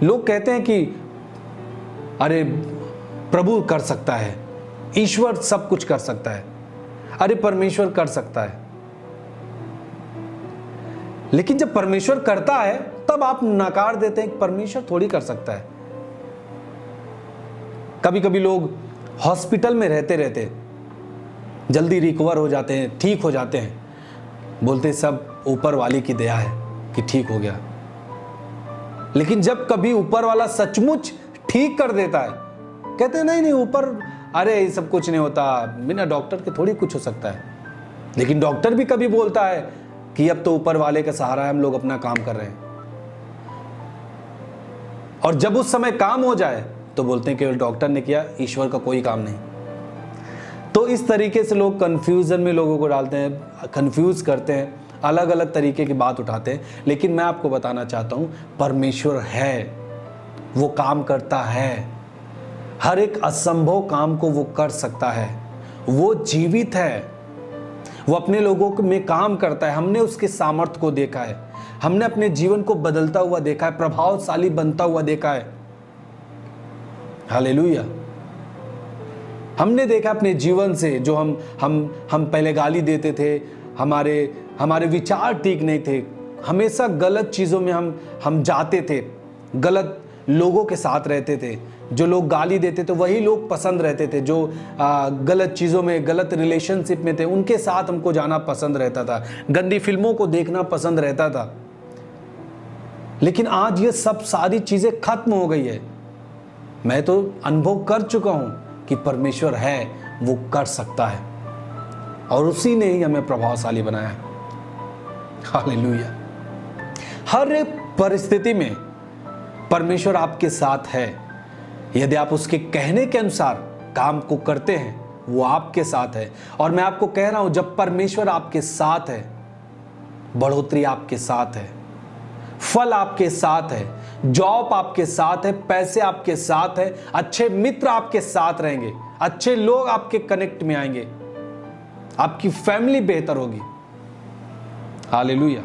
लोग कहते हैं कि अरे प्रभु कर सकता है, ईश्वर सब कुछ कर सकता है, अरे परमेश्वर कर सकता है। लेकिन जब परमेश्वर करता है तब आप नकार देते हैं कि परमेश्वर थोड़ी कर सकता है। कभी कभी लोग हॉस्पिटल में रहते रहते जल्दी रिकवर हो जाते हैं, ठीक हो जाते हैं, बोलते सब ऊपर वाले की दया है कि ठीक हो गया। लेकिन जब कभी ऊपर वाला सचमुच ठीक कर देता है, कहते हैं नहीं नहीं ऊपर, अरे ये सब कुछ नहीं होता, बिना डॉक्टर के थोड़ी कुछ हो सकता है। लेकिन डॉक्टर भी कभी बोलता है कि अब तो ऊपर वाले का सहारा है, हम लोग अपना काम कर रहे हैं। और जब उस समय काम हो जाए तो बोलते हैं केवल डॉक्टर ने किया, ईश्वर का कोई काम नहीं। तो इस तरीके से लोग कंफ्यूजन में लोगों को डालते हैं, कंफ्यूज करते हैं, अलग अलग तरीके की बात उठाते हैं। लेकिन मैं आपको बताना चाहता हूं, परमेश्वर है, वो काम करता है, हर एक असंभव काम को वो कर सकता है। वो जीवित है, वो अपने लोगों में काम करता है। हमने उसके सामर्थ्य को देखा है, हमने अपने जीवन को बदलता हुआ देखा है, प्रभावशाली बनता हुआ देखा है। हालेलुया। हमने देखा अपने जीवन से, जो हम पहले गाली देते थे, हमारे विचार ठीक नहीं थे, हमेशा गलत चीज़ों में हम जाते थे, गलत लोगों के साथ रहते थे। जो लोग गाली देते थे वही लोग पसंद रहते थे, जो गलत चीज़ों में, गलत रिलेशनशिप में थे, उनके साथ हमको जाना पसंद रहता था, गंदी फिल्मों को देखना पसंद रहता था। लेकिन आज ये सब सारी चीज़ें खत्म हो गई है। मैं तो अनुभव कर चुका हूँ कि परमेश्वर है, वो कर सकता है, और उसी ने ही हमें प्रभावशाली बनाया है। हालेलुया। हर एक परिस्थिति में परमेश्वर आपके साथ है। यदि आप उसके कहने के अनुसार काम को करते हैं, वो आपके साथ है। और मैं आपको कह रहा हूं, जब परमेश्वर आपके साथ है, बढ़ोतरी आपके साथ है, फल आपके साथ है, जॉब आपके साथ है, पैसे आपके साथ है, अच्छे मित्र आपके साथ रहेंगे, अच्छे लोग आपके कनेक्ट में आएंगे, आपकी फैमिली बेहतर होगी। हालेलुया।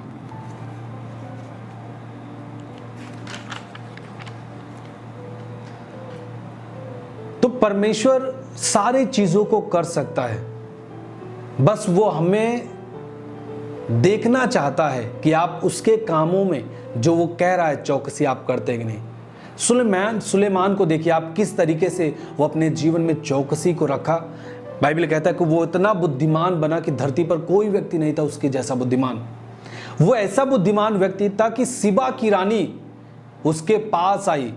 तो परमेश्वर सारी चीजों को कर सकता है, बस वो हमें देखना चाहता है कि आप उसके कामों में जो वो कह रहा है चौकसी आप करते हैं कि नहीं। सुलेमान को देखिए आप किस तरीके से वो अपने जीवन में चौकसी को रखा। बाइबल कहता है कि वो इतना बुद्धिमान बना कि धरती पर कोई व्यक्ति नहीं था उसके जैसा बुद्धिमान। वो ऐसा बुद्धिमान व्यक्ति था कि सिबा की रानी उसके पास आई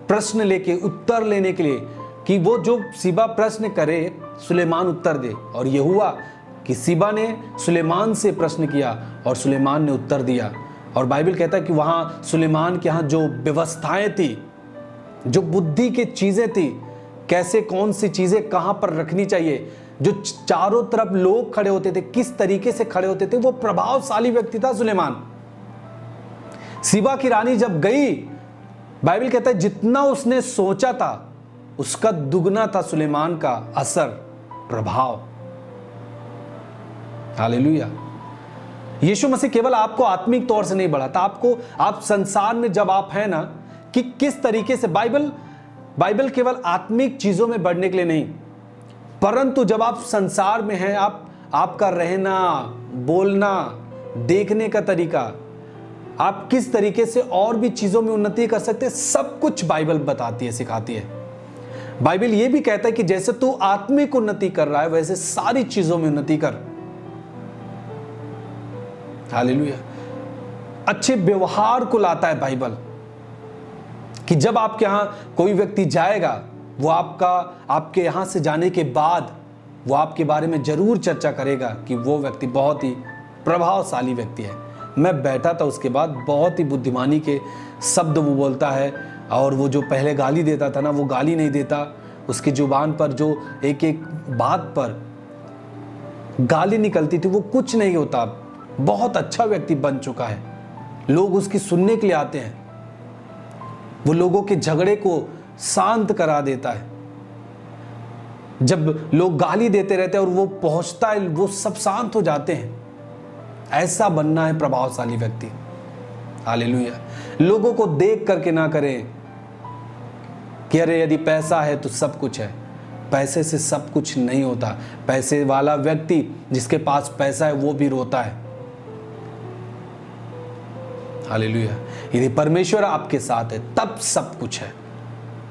प्रश्न लेके, उत्तर लेने के लिए, कि वो जो सिबा प्रश्न करे सुलेमान उत्तर दे। और ये हुआ कि सिबा ने सुलेमान से प्रश्न किया और सुलेमान ने उत्तर दिया। और बाइबल कहता है कि वहाँ सुलेमान के यहाँ जो व्यवस्थाएं थी, जो बुद्धि की चीज़ें थी, कैसे कौन सी चीज़ें कहाँ पर रखनी चाहिए, जो चारों तरफ लोग खड़े होते थे किस तरीके से खड़े होते थे, वो प्रभावशाली व्यक्ति था सुलेमान। सिबा की रानी जब गई, बाइबल कहता है जितना उसने सोचा था उसका दुगना था सुलेमान का असर, प्रभाव। हालेलुया। यीशु मसीह केवल आपको आत्मिक तौर से नहीं बढ़ाता, आप संसार में जब आप हैं ना, कि किस तरीके से बाइबल केवल आत्मिक चीजों में बढ़ने के लिए नहीं, परंतु जब आप संसार में हैं, आपका रहना, बोलना, देखने का तरीका, आप किस तरीके से और भी चीजों में उन्नति कर सकते हैं, सब कुछ बाइबल बताती है, सिखाती है। बाइबल यह भी कहता है कि जैसे तू आत्मिक उन्नति कर रहा है वैसे सारी चीजों में उन्नति कर। हालेलुया। अच्छे व्यवहार को लाता है बाइबल, कि जब आपके यहां कोई व्यक्ति जाएगा, वो आपके यहां से जाने के बाद वो आपके बारे में जरूर चर्चा करेगा कि वो व्यक्ति बहुत ही प्रभावशाली व्यक्ति है। मैं बैठा था, उसके बाद बहुत ही बुद्धिमानी के शब्द वो बोलता है, और वो जो पहले गाली देता था ना, वो गाली नहीं देता। उसकी जुबान पर जो एक एक बात पर गाली निकलती थी वो कुछ नहीं होता। बहुत अच्छा व्यक्ति बन चुका है, लोग उसकी सुनने के लिए आते हैं, वो लोगों के झगड़े को शांत करा देता है। जब लोग गाली देते रहते हैं और वो पहुंचता है, वो सब शांत हो जाते हैं। ऐसा बनना है प्रभावशाली व्यक्ति। हालेलुया। लोगों को देख करके ना करें कि अरे यदि पैसा है तो सब कुछ है। पैसे से सब कुछ नहीं होता। पैसे वाला व्यक्ति जिसके पास पैसा है वो भी रोता है। हालेलुया। यदि परमेश्वर आपके साथ है तब सब कुछ है।